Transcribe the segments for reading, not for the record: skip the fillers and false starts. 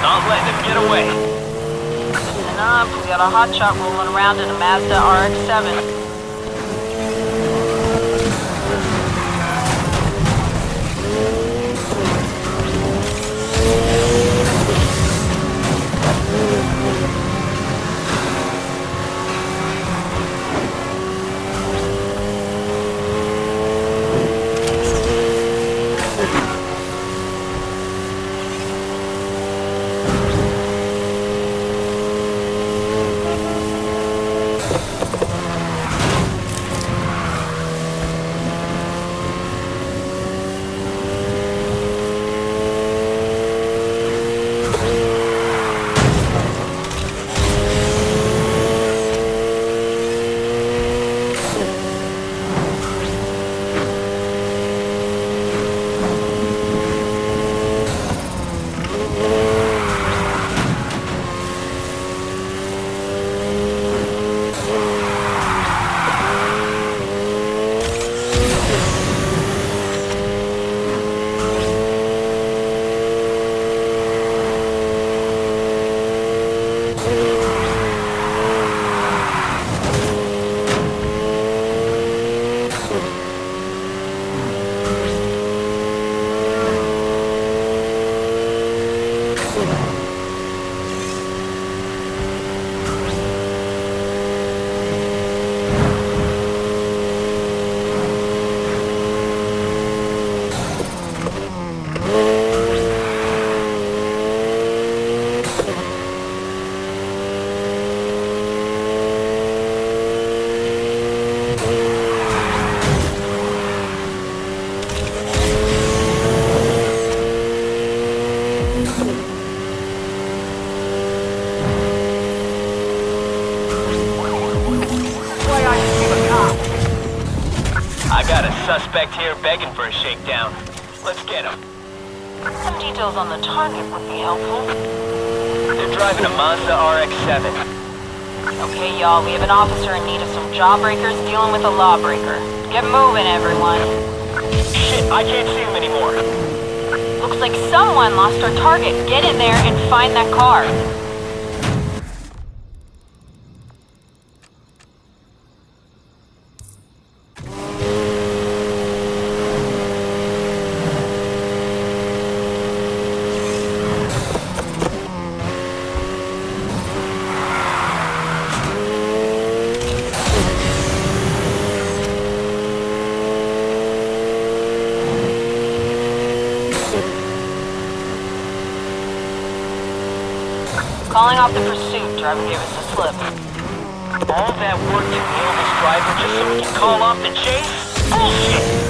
Not letting him get away. Listen up, we got a hotshot rolling around in a Mazda RX-7. a suspect here begging for a shakedown. Let's get him. Some details on the target would be helpful. They're driving a Mazda RX-7. Okay, y'all, we have an officer in need of some jawbreakers dealing with a lawbreaker. Get moving, everyone. Shit, I can't see him anymore. Looks like someone lost our target. Get in there and find that car. Calling off the pursuit. Driver gave us a slip. All that work to nail this driver just so we can call off the chase? Bullshit!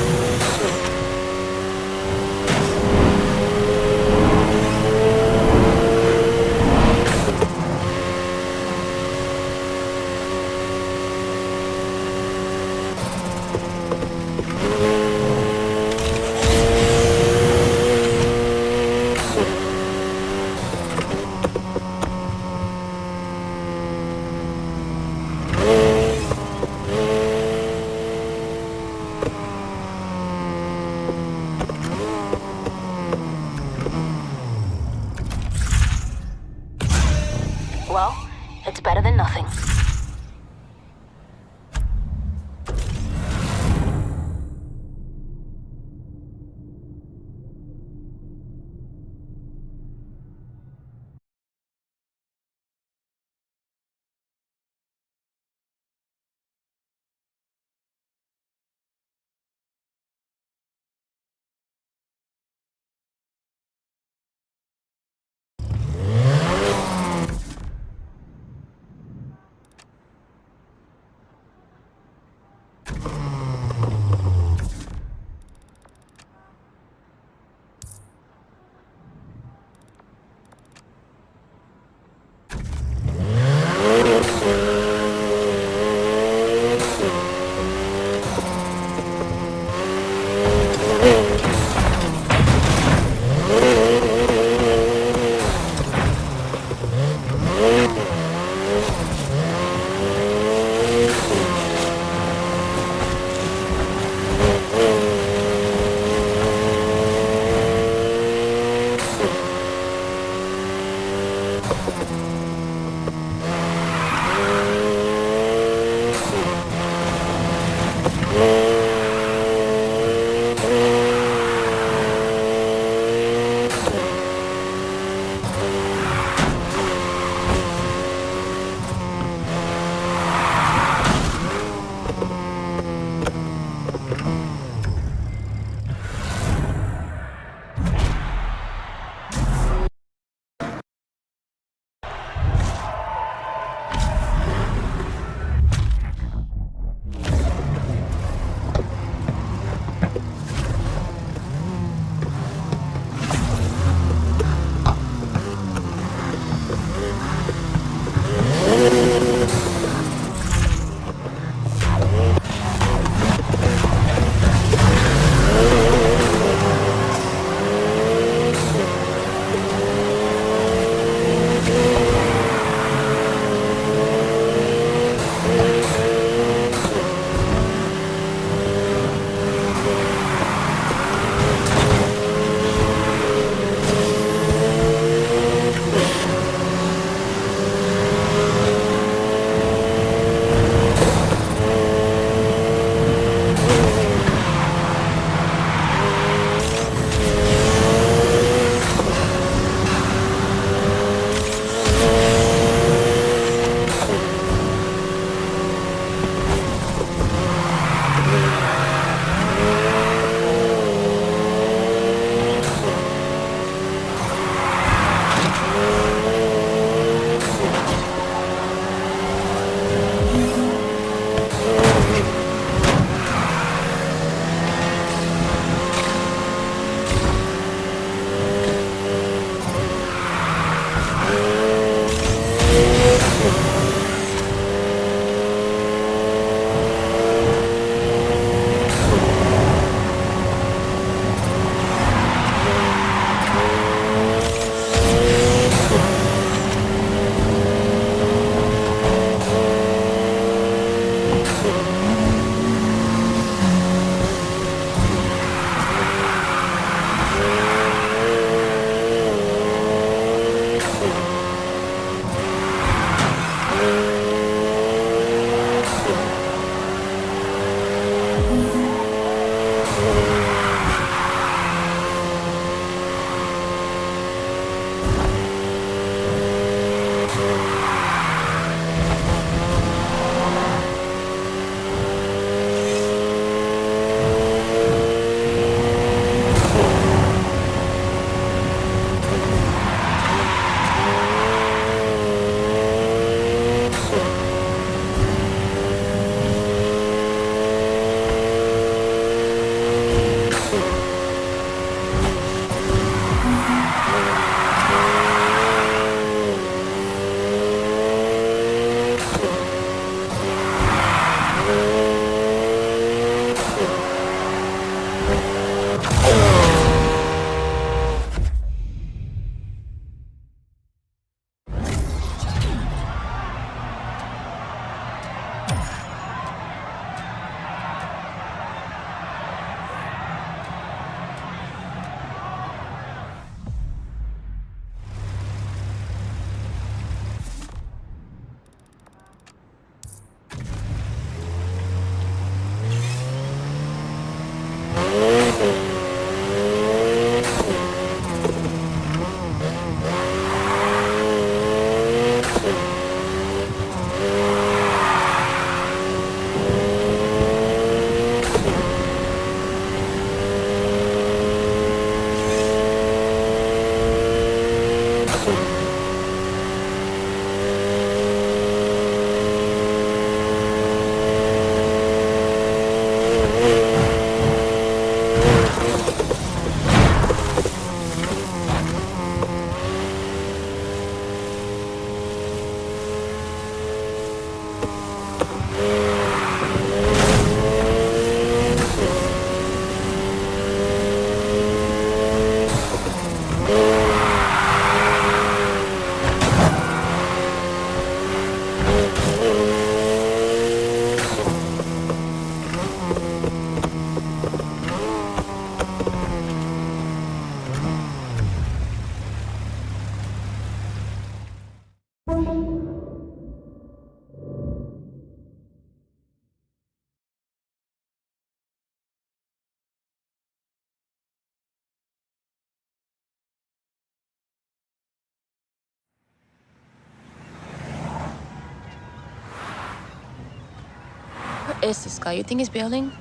is this guy? You think he's bailing?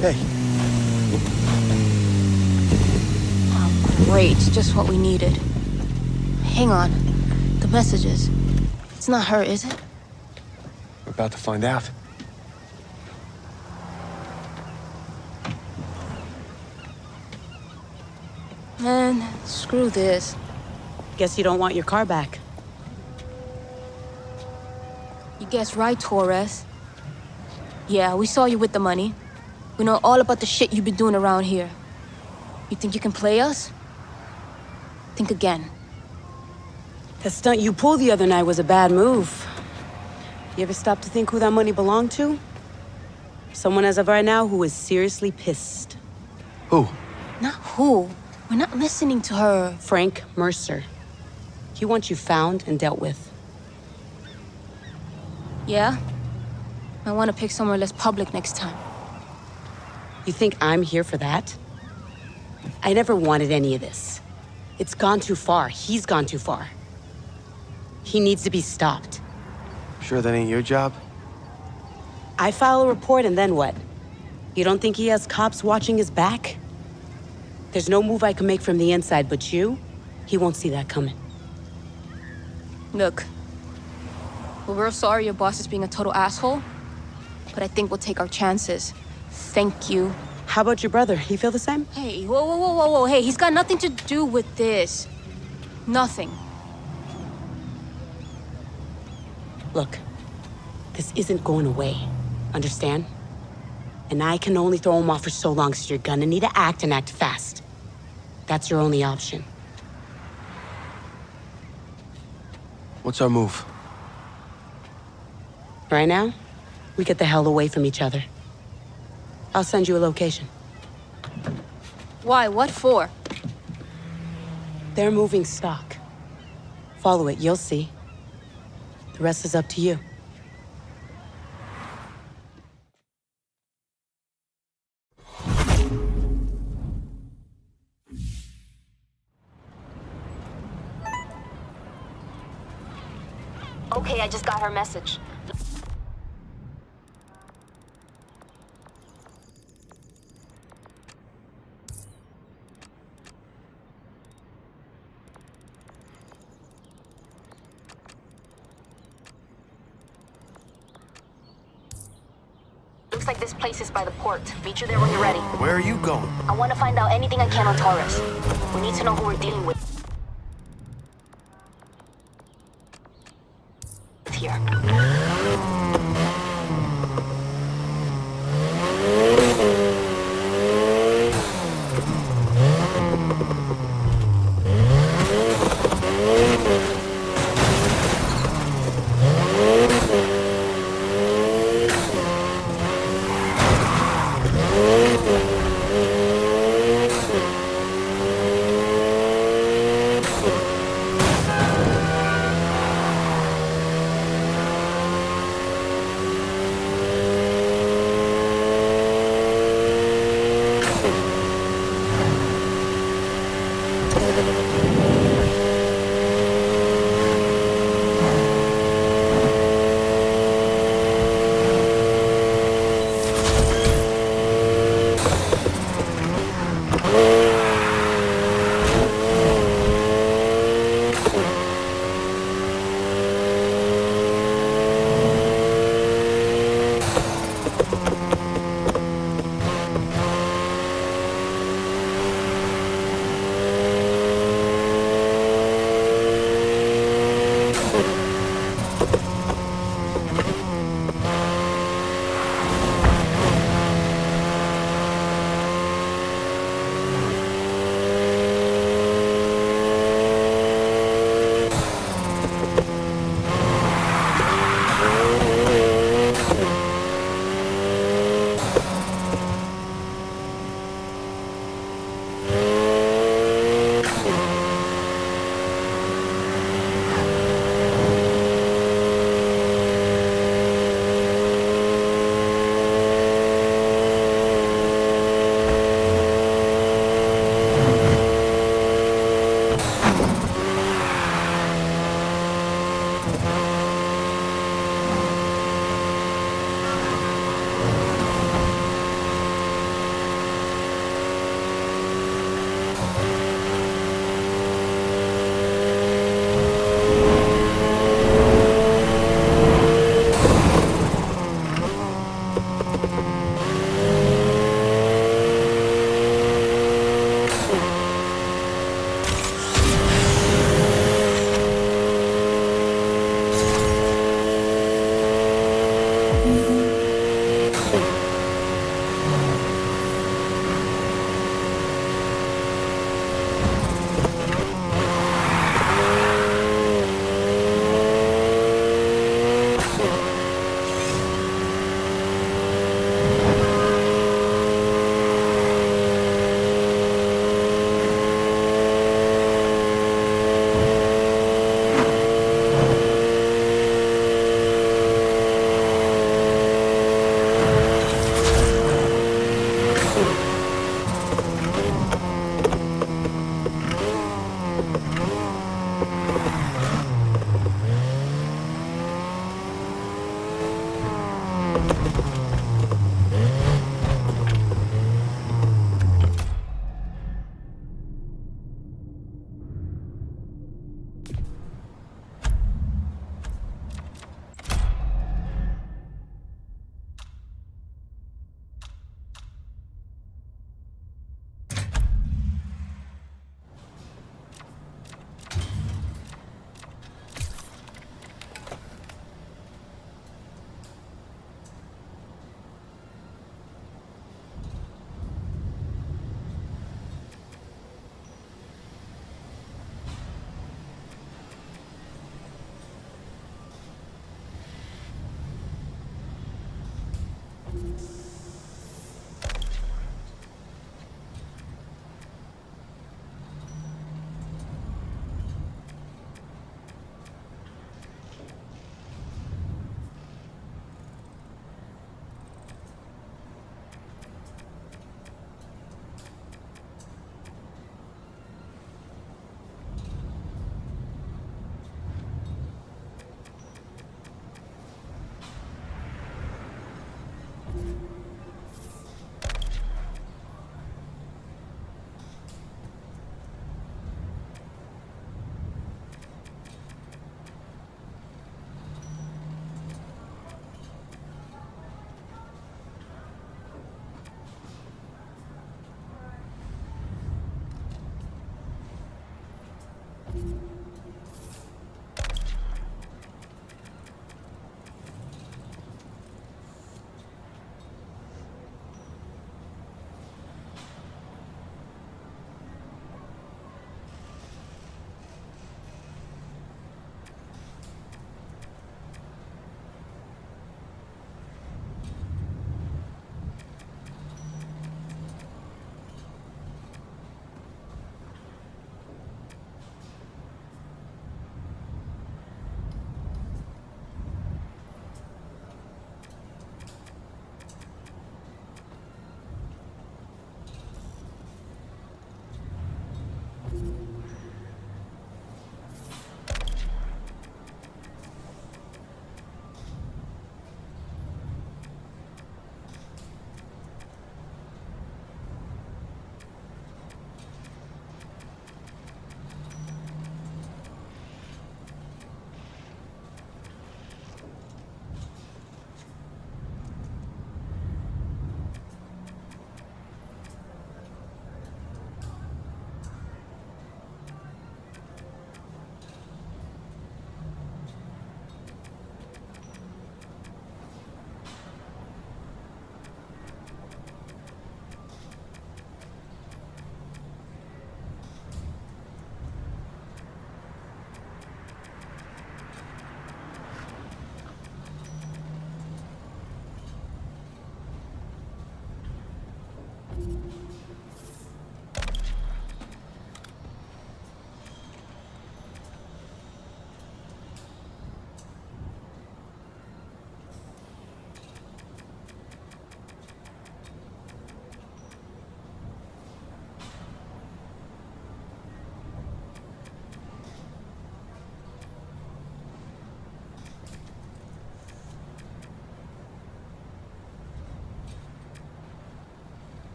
Hey, Oh, great. Just what we needed. Hang on. The messages. It's not her, is it? we're about to find out. Man, screw this. Guess you don't want your car back. You guessed right, Torres. Yeah, we saw you with the money. We know all about the shit you've been doing around here. You think you can play us? Think again. The stunt you pulled the other night was a bad move. You ever stop to think who that money belonged to? Someone as of right now who is seriously pissed. Who? Not who. We're not listening to her. Frank Mercer. He wants you found and dealt with. Yeah? I want to pick somewhere less public next time. You think I'm here for that? I never wanted any of this. It's gone too far. He's gone too far. He needs to be stopped. Sure that ain't your job? I file a report and then what? You don't think he has cops watching his back? There's no move I can make from the inside, but he won't see that coming. Look. Well, we're sorry your boss is being a total asshole, but I think we'll take our chances. Thank you. How about your brother? You feel the same? Hey, whoa. Hey, he's got nothing to do with this. Nothing. Look, this isn't going away. Understand? And I can only throw him off for so long, so you're gonna need to act and act fast. That's your only option. What's our move? Right now, we get the hell away from each other. I'll send you a location. Why? What for? They're moving stock. Follow it, you'll see. The rest is up to you. Okay, I just got her message. Looks like this place is by the port. Meet you there when you're ready. Where are you going? I want to find out anything I can on Torres. We need to know who we're dealing with here.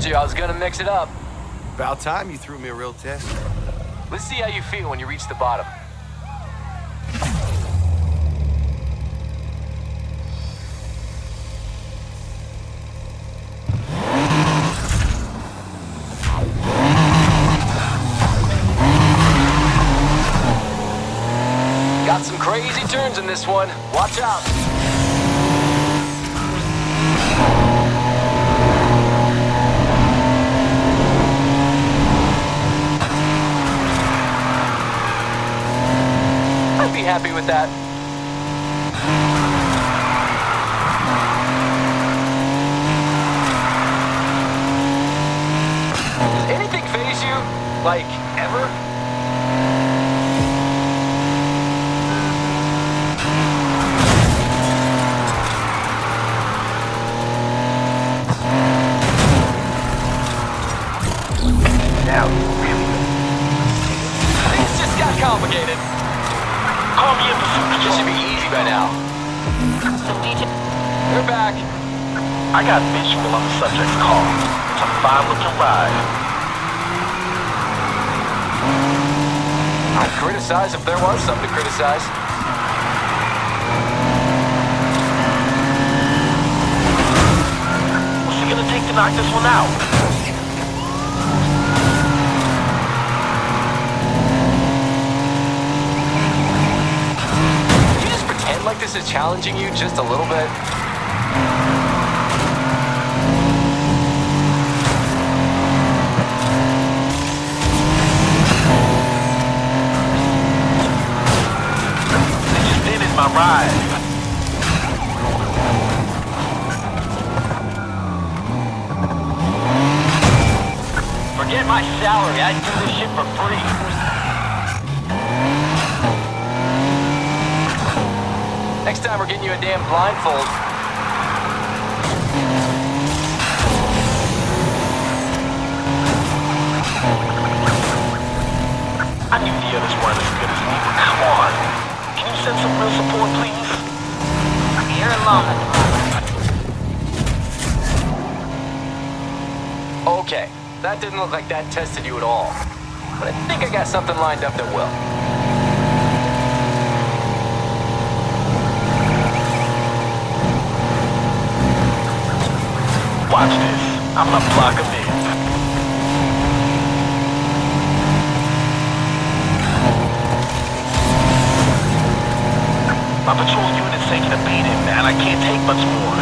Told you I was gonna mix it up. About time you threw me a real test. Let's see how you feel when you reach the bottom. Got some crazy turns in this one. Watch out. I'd be happy with that. Does anything faze you? Like, ever? Now, really. Things just got complicated. Call me in pursuit This control. should be easy by now. Some detail. They're back. I got visual on the subject's call. It's a fine-looking ride. I'd criticize if there was something to criticize. What's it gonna take to knock this one out? Can you just pretend like this is challenging you just a little bit? They just did my ride. Forget my salary. I'd do this shit for free. Next time we're getting you a damn blindfold. I knew the others weren't as good as me, but come on. Can you send some real support, please? You're alone at the moment. Okay, that didn't look like that tested you at all. But I think I got something lined up that will. Watch this. I'm gonna block him in. My patrol unit's taking a beating, man. I can't take much more.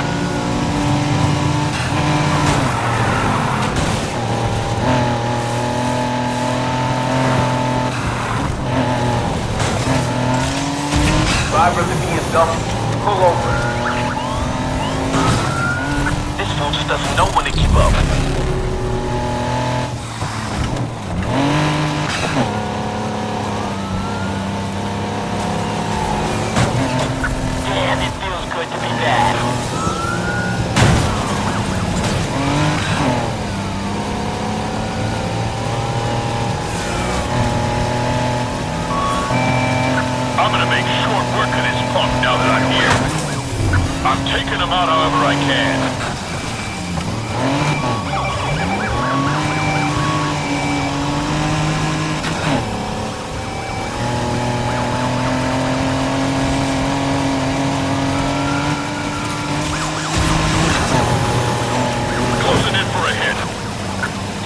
Driver of the BMW, pull over. This fool just doesn't know when to keep up. Damn, it feels good to be back. I'm gonna make short work of this punk now that I'm here. I'm taking him out however I can. Closing in for a hit.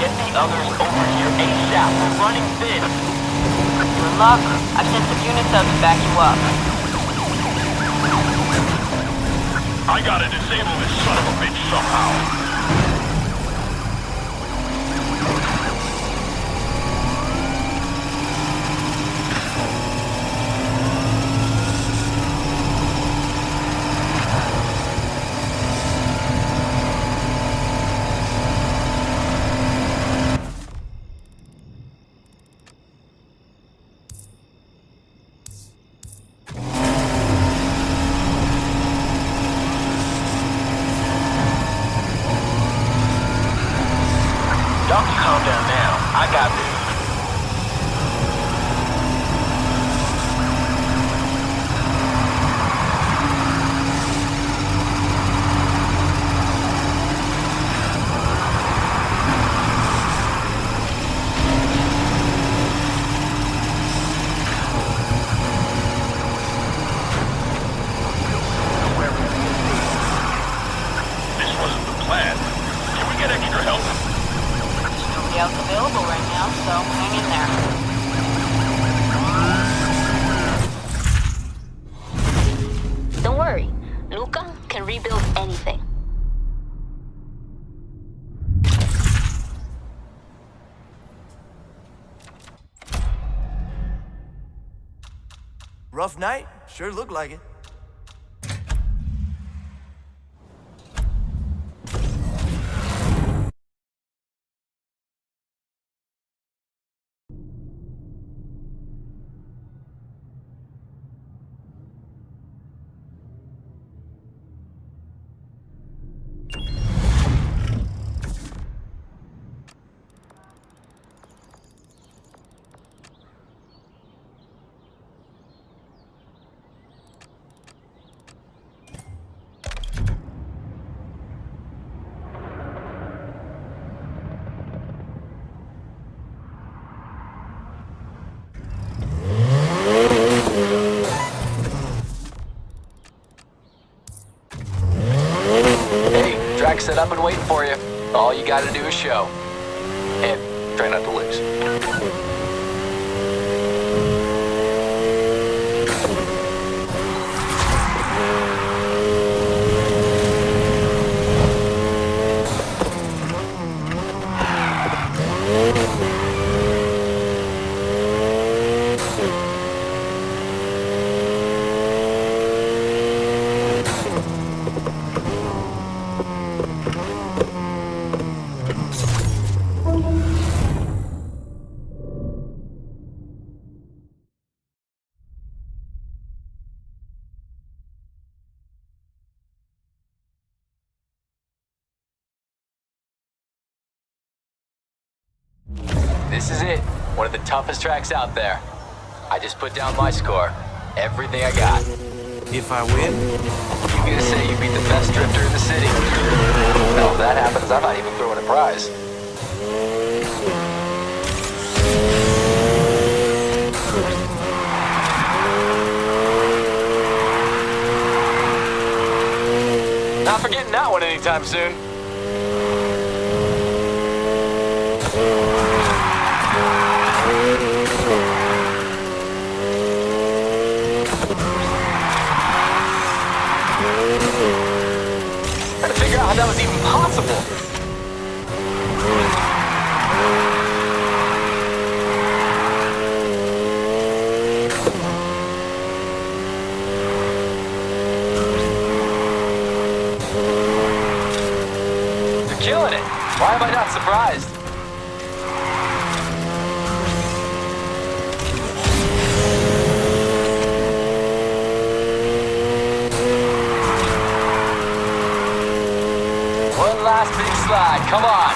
Get the others over here ASAP. We're running thin. Good luck. I've sent some units out to back you up. I gotta disable this son of a bitch somehow. Y'all can calm down now. I got this. so hang in there. Don't worry, Luca can rebuild anything. Rough night? Sure looked like it. Track set up and waiting for you. All you gotta do is show. And try not to lose. This is it. One of the toughest tracks out there. I just put down my score. Everything I got. If I win, You get to say you beat the best drifter in the city. Now, if that happens, I'm not even throwing a prize. Not forgetting that one anytime soon. Trying to figure out how that was even possible. You're killing it. Why am I not surprised? One last big slide, come on.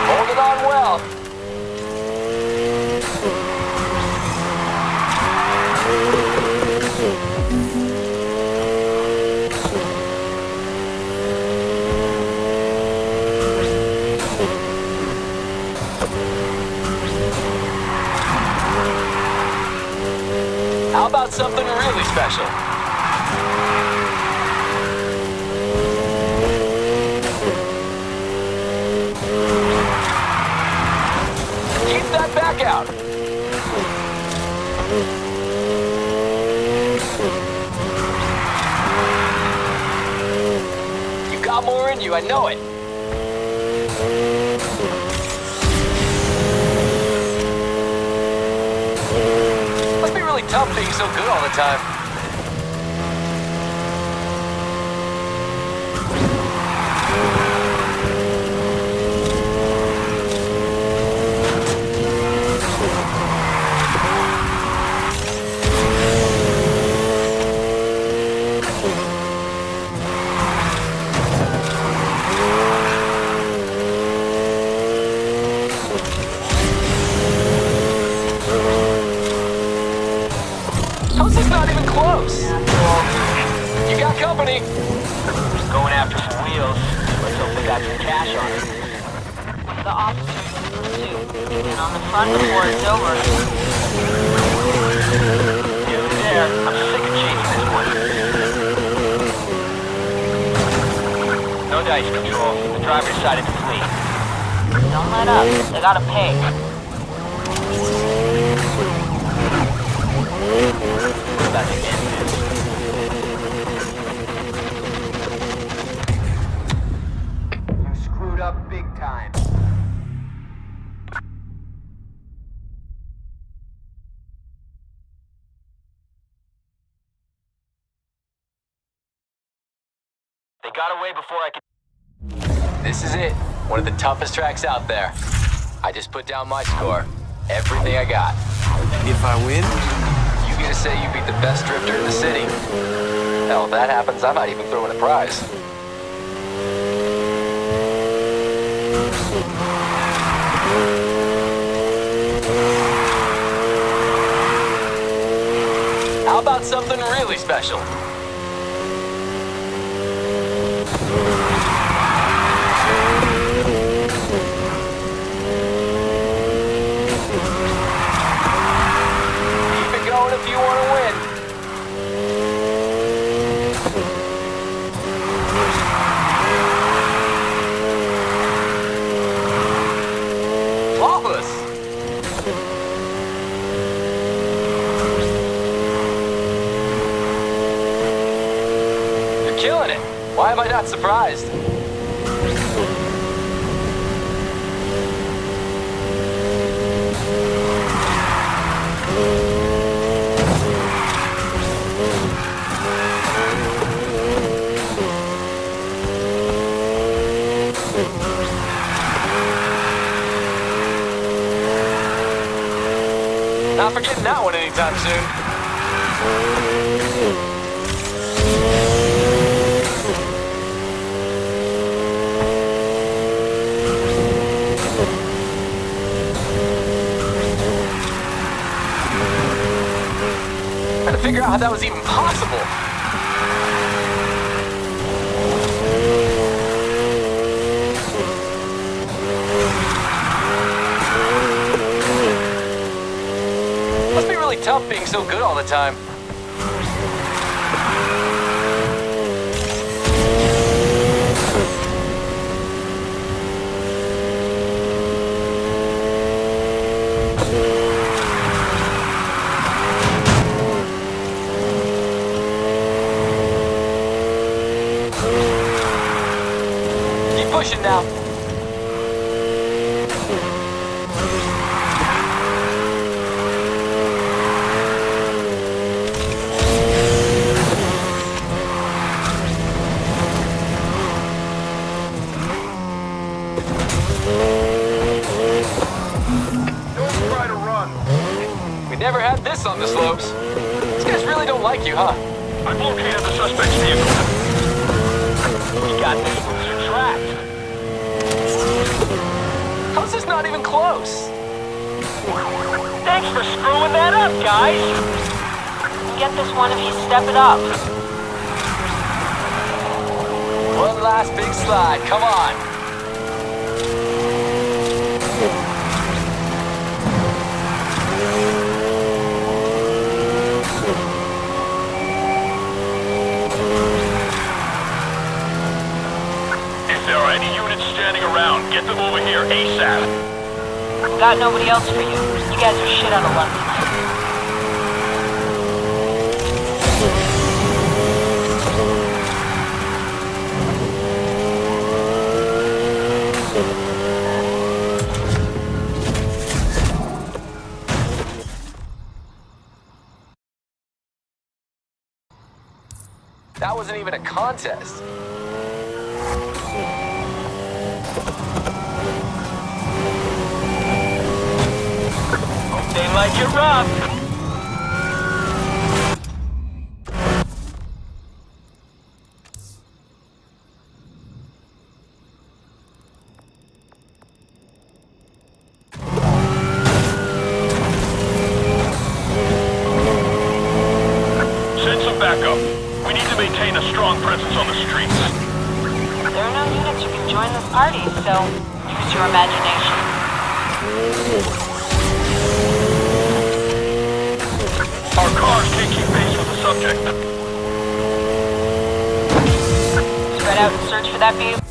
Hold it on well. How about something really special? Keep that back out. You got more in you, I know it. Must be really tough being so good all the time. How's this not even close? You got company. Going after some wheels. Let's hope they got some cash on it. The officer's in pursuit. And on the front before it's over. Nearly there. I'm sick of chasing this one. dice, Control. The driver's side of the fleet. Don't let up. They gotta pay. We're about to end this. You screwed up big time. They got away before I could... This is it. One of the toughest tracks out there. I just put down my score. Everything I got. If I win, You get to say you beat the best drifter in the city. Hell, if that happens, I might even throw in a prize. How about something really special? Keep it going if you want to win. Flawless. You're killing it. Why am I not surprised? Not forgetting that one anytime soon. Trying to figure out how that was even possible. Must be really tough being so good all the time. Keep pushing now. Don't try to run. We never had this on the slopes. These guys really don't like you, huh? I've located the suspect's vehicle. We got this loser tracked. How's this not even close? Thanks for screwing that up, guys. Get this one if you step it up. One last big slide, come on. If there are any units standing around, get them over here ASAP. Got nobody else for you. You guys are shit out of luck tonight. That wasn't even a contest. They like it rough. Send some backup. We need to maintain a strong presence on the streets. There are no units who can join this party, so use your imagination. Our cars can't keep pace with the subject. Spread out and search for that vehicle.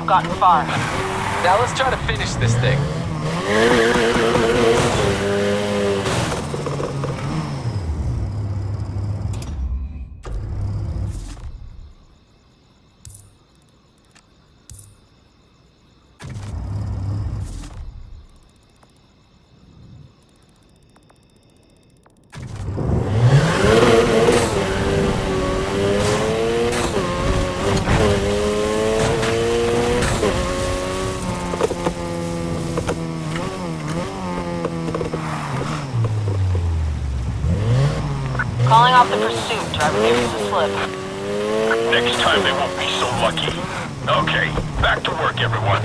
have gotten far. Now let's try to finish this thing. Calling off the pursuit. Driver gives us a slip. Next time they won't be so lucky. Okay, back to work, everyone.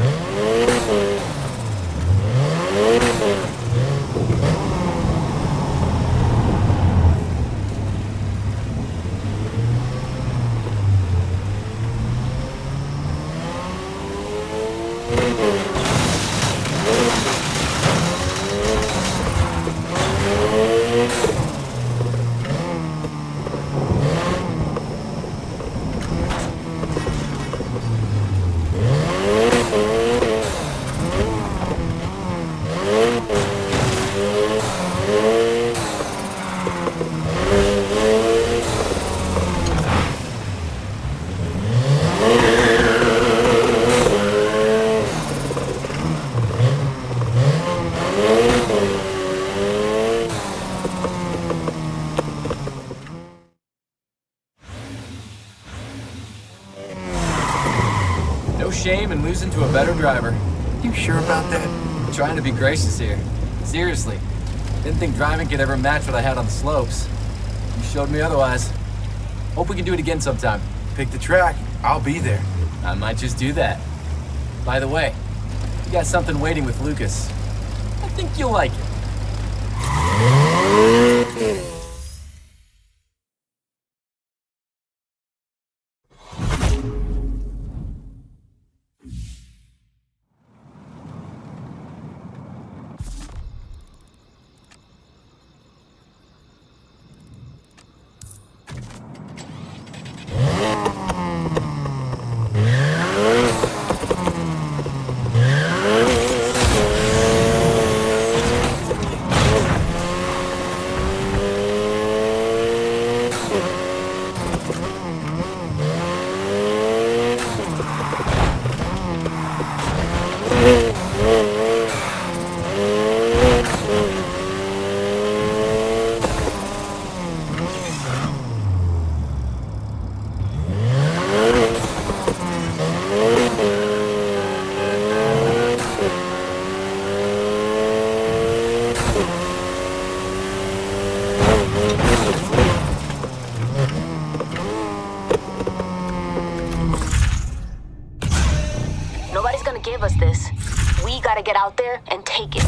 No shame in losing to a better driver. You sure about that? I'm trying to be gracious here. Seriously. Didn't think driving could ever match what I had on the slopes. You showed me otherwise. Hope we can do it again sometime. Pick the track. I'll be there. I might just do that. By the way, you got something waiting with Lucas. I think you'll like it. Nobody's gonna give us this. We gotta get out there and take it.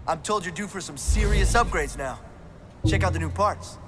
I'm told you're due for some serious upgrades now. Check out the new parts.